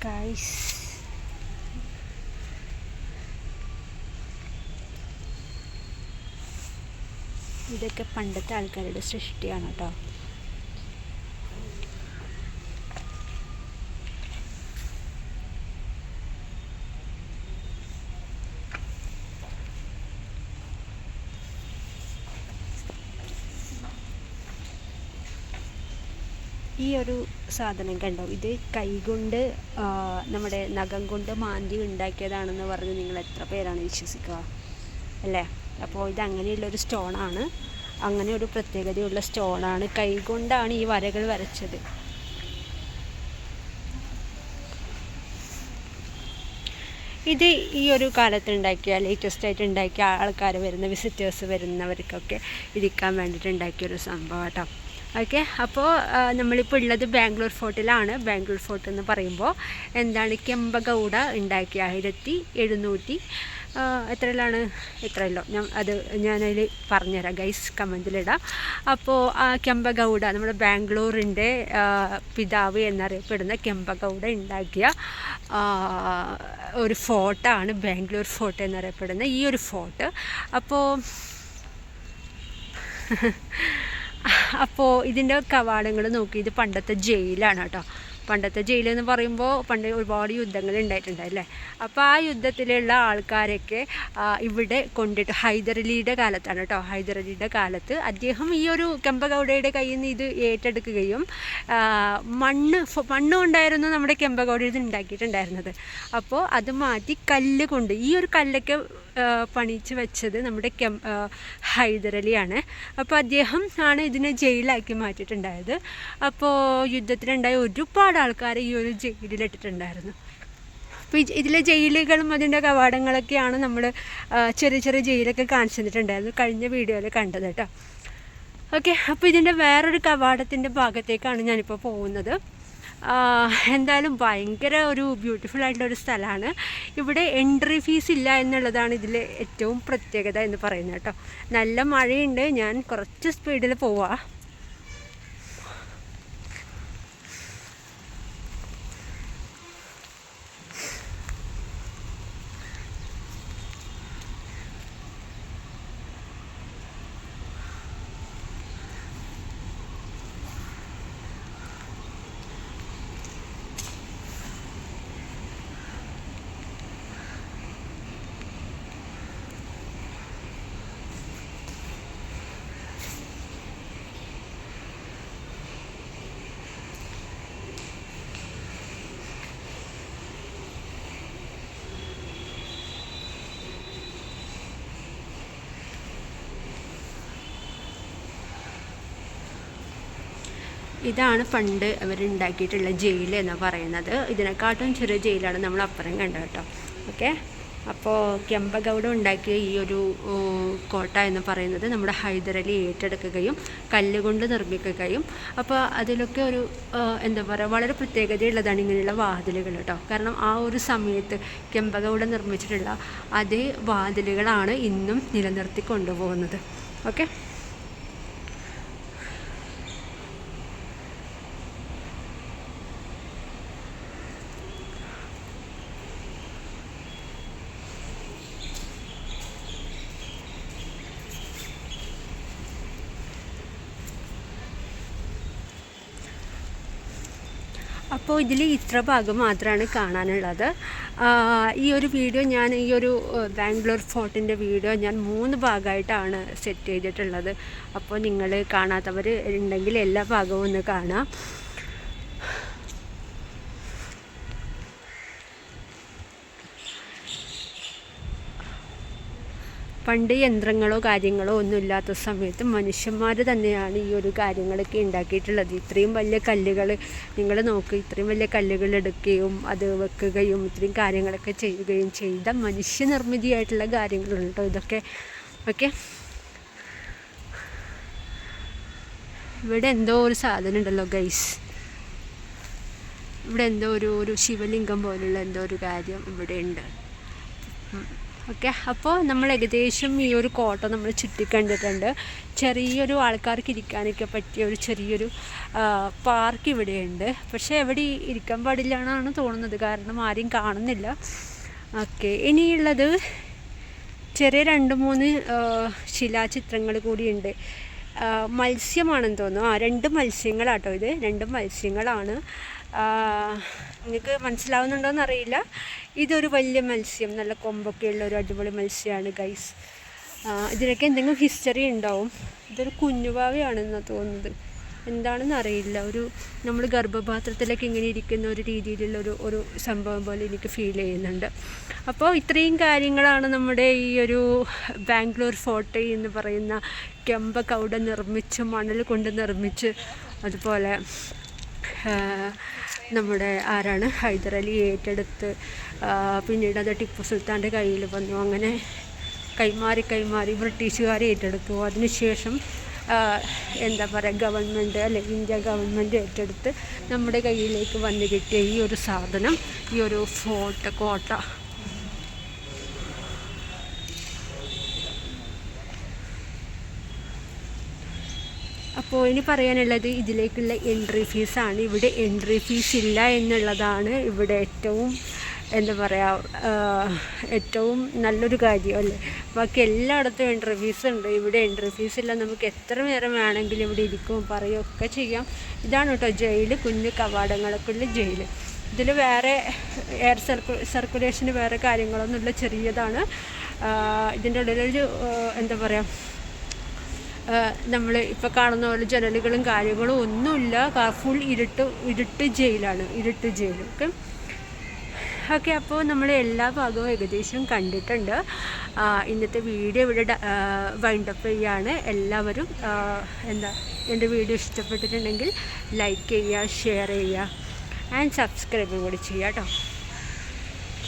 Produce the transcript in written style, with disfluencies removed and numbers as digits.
Guys. ഇതൊക്കെ പണ്ടത്തെ ആൾക്കാരുടെ സൃഷ്ടിയാണ് കേട്ടോ. ഈ ഒരു സാധനം കണ്ടോ, ഇത് കൈകൊണ്ട് നമ്മുടെ നഖം കൊണ്ട് മാന്തി ഉണ്ടാക്കിയതാണെന്ന് പറഞ്ഞ് നിങ്ങൾ എത്ര പേരാണ് വിശ്വസിക്കുക അല്ലേ? അപ്പോൾ ഇത് അങ്ങനെയുള്ളൊരു സ്റ്റോണാണ്, അങ്ങനെ ഒരു പ്രത്യേകതയുള്ള സ്റ്റോണാണ്. കൈകൊണ്ടാണ് ഈ വരകൾ വരച്ചത്. ഇത് ഈ ഒരു കാലത്ത് ഉണ്ടാക്കിയ, ലേറ്റസ്റ്റ് ആയിട്ട് ഉണ്ടാക്കിയ ആൾക്കാർ വരുന്ന വിസിറ്റേഴ്സ് വരുന്നവർക്കൊക്കെ ഇരിക്കാൻ വേണ്ടിയിട്ട് ഉണ്ടാക്കിയൊരു സംഭവം കേട്ടോ. ഓക്കെ, അപ്പോൾ നമ്മളിപ്പോൾ ഉള്ളത് ബാംഗ്ലൂർ ഫോർട്ടിലാണ്. ബാംഗ്ലൂർ ഫോർട്ട് എന്ന് പറയുമ്പോൾ എന്താണ്, കെമ്പഗൗഡ ഉണ്ടാക്കിയ 1700 എത്രയല്ലോ ഞാനതിൽ പറഞ്ഞുതരാം ഗൈസ്, കമൻറ്റിലിടാം. അപ്പോൾ കെമ്പഗൗഡ നമ്മുടെ ബാംഗ്ലൂരിൻ്റെ പിതാവ് എന്നറിയപ്പെടുന്ന കെമ്പഗൗഡ ഉണ്ടാക്കിയ ഒരു ഫോർട്ടാണ് ബാംഗ്ലൂർ ഫോർട്ട് എന്നറിയപ്പെടുന്ന ഈ ഒരു ഫോർട്ട്. അപ്പോൾ ഇതിൻ്റെ കവാടങ്ങൾ നോക്കി, ഇത് പണ്ടത്തെ ജയിലാണ് കേട്ടോ. പണ്ടത്തെ ജയിലെന്ന് പറയുമ്പോൾ പണ്ട് ഒരുപാട് യുദ്ധങ്ങൾ ഉണ്ടായിട്ടുണ്ടല്ലേ. അപ്പോൾ ആ യുദ്ധത്തിലുള്ള ആൾക്കാരൊക്കെ ഇവിടെ കൊണ്ടിട്ട് ഹൈദരലിയുടെ കാലത്താണ് കേട്ടോ. ഹൈദരലിയുടെ കാലത്ത് അദ്ദേഹം ഈ ഒരു കെമ്പഗൗഡയുടെ കയ്യിൽ നിന്ന് ഇത് ഏറ്റെടുക്കുകയും മണ്ണ് കൊണ്ടായിരുന്നു നമ്മുടെ കെമ്പഗൗഡ ഇത് ഉണ്ടാക്കിയിട്ടുണ്ടായിരുന്നത്. അപ്പോൾ അത് മാറ്റി കല്ല് കൊണ്ട്, ഈ ഒരു കല്ലൊക്കെ പണിച്ച് വെച്ചത് നമ്മുടെ ഹൈദരലിയാണ്. അപ്പോൾ അദ്ദേഹം ആണ് ഇതിനെ ജയിലാക്കി മാറ്റിയിട്ടുണ്ടായത്. അപ്പോൾ യുദ്ധത്തിലുണ്ടായ ഒരുപാട് ആൾക്കാരെ ഈ ഒരു ജയിലിലിട്ടിട്ടുണ്ടായിരുന്നു. അപ്പോൾ ഇതിലെ ജയിലുകളും അതിൻ്റെ കവാടങ്ങളൊക്കെയാണ് നമ്മൾ ചെറിയ ചെറിയ ജയിലൊക്കെ കാണിച്ചു തന്നിട്ടുണ്ടായിരുന്നു കഴിഞ്ഞ വീഡിയോയിൽ കണ്ടത് കേട്ടോ. ഓക്കെ, അപ്പോൾ ഇതിൻ്റെ വേറൊരു കവാടത്തിൻ്റെ ഭാഗത്തേക്കാണ് ഞാനിപ്പോൾ പോകുന്നത്. എന്തായാലും ഭയങ്കര ഒരു ബ്യൂട്ടിഫുൾ ആയിട്ടുള്ളൊരു സ്ഥലമാണ്. ഇവിടെ എൻട്രി ഫീസ് ഇല്ല എന്നുള്ളതാണ് ഇതിലെ ഏറ്റവും പ്രത്യേകത എന്ന് പറയുന്നത് കേട്ടോ. നല്ല മഴയുണ്ട്, ഞാൻ കുറച്ച് സ്പീഡിൽ പോവാം. ഇതാണ് പണ്ട് അവരുണ്ടാക്കിയിട്ടുള്ള ജയിൽ എന്ന് പറയുന്നത്. ഇതിനെക്കാട്ടും ചെറിയ ജയിലാണ് നമ്മൾ അപ്പുറം കണ്ടത് കേട്ടോ. ഓക്കെ, അപ്പോൾ കെമ്പഗൗഡ ഉണ്ടാക്കിയ ഈ ഒരു കോട്ട എന്ന് പറയുന്നത് നമ്മുടെ ഹൈദരലി ഏറ്റെടുക്കുകയും കല്ലുകൊണ്ട് നിർമ്മിക്കുകയും, അപ്പോൾ അതിലൊക്കെ ഒരു എന്താ പറയുക, വളരെ പ്രത്യേകതയുള്ളതാണ് ഇങ്ങനെയുള്ള വാതിലുകൾ കേട്ടോ. കാരണം ആ ഒരു സമയത്ത് കെമ്പഗൗഡ നിർമ്മിച്ചിട്ടുള്ള അതേ വാതിലുകളാണ് ഇന്നും നിലനിർത്തി കൊണ്ടുപോകുന്നത്. ഓക്കെ, അപ്പോൾ ഇതിൽ ഇത്ര ഭാഗം മാത്രമാണ് കാണാനുള്ളത്. ഈ ഒരു വീഡിയോ ഈ ഒരു ബാംഗ്ലൂർ ഫോർട്ടിൻ്റെ വീഡിയോ ഞാൻ 3 ഭാഗമായിട്ടാണ് സെറ്റ് ചെയ്തിട്ടുള്ളത്. അപ്പോൾ നിങ്ങൾ കാണാത്തവർ ഉണ്ടെങ്കിൽ എല്ലാ ഭാഗവും ഒന്ന് കാണാം. പണ്ട് യന്ത്രങ്ങളോ കാര്യങ്ങളോ ഒന്നും ഇല്ലാത്ത സമയത്ത് മനുഷ്യന്മാർ തന്നെയാണ് ഈ ഒരു കാര്യങ്ങളൊക്കെ ഉണ്ടാക്കിയിട്ടുള്ളത്. ഇത്രയും വലിയ കല്ലുകൾ നിങ്ങൾ നോക്ക്, ഇത്രയും വലിയ കല്ലുകൾ എടുക്കുകയും അത് വെക്കുകയും ഇത്രയും കാര്യങ്ങളൊക്കെ ചെയ്യുകയും ചെയ്ത മനുഷ്യനിർമ്മിതിയായിട്ടുള്ള കാര്യങ്ങളുണ്ട് ഇതൊക്കെ. ഓക്കെ, ഇവിടെ എന്തോ ഒരു സാധനം ഉണ്ടല്ലോ ഗൈസ്. ഇവിടെ എന്തോ ഒരു ശിവലിംഗം പോലുള്ള എന്തോ ഒരു കാര്യം ഇവിടെ ഉണ്ട്. ഓക്കെ. അപ്പോൾ നമ്മൾ ഏകദേശം ഈ ഒരു കോട്ട നമ്മൾ ചുറ്റിക്കണ്ടിട്ടുണ്ട്. ചെറിയൊരു ആൾക്കാർക്ക് ഇരിക്കാനൊക്കെ പറ്റിയ ഒരു ചെറിയൊരു പാർക്ക് ഇവിടെയുണ്ട്. പക്ഷേ എവിടെ ഇരിക്കാൻ പാടില്ല എന്നാണ് തോന്നുന്നത്, കാരണം ആരെയും കാണുന്നില്ല. ഓക്കെ. ഇനിയുള്ളത് ചെറിയ 2-3 ശിലാചിത്രങ്ങൾ കൂടിയുണ്ട്. മത്സ്യമാണെന്ന് തോന്നുന്നു. 2 മത്സ്യങ്ങളാട്ടോ ഇത്. 2 മത്സ്യങ്ങളാണ്. നിങ്ങൾക്ക് മനസ്സിലാവുന്നുണ്ടോയെന്ന് അറിയില്ല. ഇതൊരു വലിയ മത്സ്യം, നല്ല കൊമ്പൊക്കെ ഉള്ള ഒരു അടിപൊളി മത്സ്യമാണ് ഗൈസ്. ഇതിനൊക്കെ എന്തെങ്കിലും ഹിസ്റ്ററി ഉണ്ടാവും. ഇതൊരു കുഞ്ഞുവാവയാണെന്നാണ് തോന്നുന്നത്, എന്താണെന്ന് അറിയില്ല. ഒരു നമ്മൾ ഗർഭപാത്രത്തിലൊക്കെ ഇങ്ങനെ ഇരിക്കുന്ന ഒരു രീതിയിലുള്ള ഒരു സംഭവം പോലെ എനിക്ക് ഫീൽ ചെയ്യുന്നുണ്ട്. അപ്പോൾ ഇത്രയും കാര്യങ്ങളാണ് നമ്മുടെ ഈ ഒരു ബാംഗ്ലൂർ ഫോർട്ട് എന്ന് പറയുന്ന കെമ്പകൗഡ നിർമ്മിച്ച്, മണൽ കൊണ്ട് നിർമ്മിച്ച്, അതുപോലെ നമ്മുടെ ആരാണ് ഹൈദരലി ഏറ്റെടുത്ത്, പിന്നീട് അത് ടിപ്പു സുൽത്താൻ്റെ കയ്യിൽ വന്നു. അങ്ങനെ കൈമാറി ബ്രിട്ടീഷുകാർ ഏറ്റെടുത്തു. അതിനുശേഷം എന്താ പറയുക, ഗവൺമെൻറ് അല്ലെങ്കിൽ ഇന്ത്യ ഗവൺമെൻറ് ഏറ്റെടുത്ത് നമ്മുടെ കയ്യിലേക്ക് വന്നു കിട്ടിയ ഈ ഒരു സാധനം, ഈ ഒരു കോട്ട. അപ്പോൾ ഇനി പറയാനുള്ളത് ഇതിലേക്കുള്ള എൻട്രി ഫീസാണ്. ഇവിടെ എൻട്രി ഫീസ് ഇല്ല എന്നുള്ളതാണ് ഇവിടെ എന്താ പറയുക, ഏറ്റവും നല്ലൊരു കാര്യം അല്ലേ. ബാക്കി എല്ലായിടത്തും എൻട്രി ഫീസ് ഉണ്ട്, ഇവിടെ എൻട്രി ഫീസ് ഇല്ല. നമുക്ക് എത്ര നേരം വേണമെങ്കിലും ഇവിടെ ഇരിക്കും, പറയുകയൊക്കെ ചെയ്യാം. ഇതാണ് കേട്ടോ ജയിൽ, കുഞ്ഞു കവാടങ്ങളൊക്കെയുള്ള ജയിൽ. ഇതിൽ വേറെ എയർ സർക്കുലേഷന് വേറെ കാര്യങ്ങളൊന്നുമില്ല, ചെറിയതാണ്. ഇതിൻ്റെ ഉള്ളിലൊരു എന്താ പറയുക, നമ്മൾ ഇപ്പോൾ കാണുന്ന പോലെ ജനലുകളും കാര്യങ്ങളും ഒന്നുമില്ല. ഫുൾ ഇരുട്ട് ജയിലാണ്, ഇരുട്ട് ജയിൽ. ഓക്കെ. അപ്പോൾ നമ്മൾ എല്ലാ ഭാഗവും ഏകദേശം കണ്ടിട്ടുണ്ട്. ഇന്നത്തെ വീഡിയോ ഇവിടെ വൈൻഡപ്പ് ചെയ്യുകയാണ്. എല്ലാവരും എൻ്റെ വീഡിയോ ഇഷ്ടപ്പെട്ടിട്ടുണ്ടെങ്കിൽ ലൈക്ക് ചെയ്യുക, ഷെയർ ചെയ്യുക, ആൻഡ് സബ്സ്ക്രൈബും കൂടി ചെയ്യുക കേട്ടോ.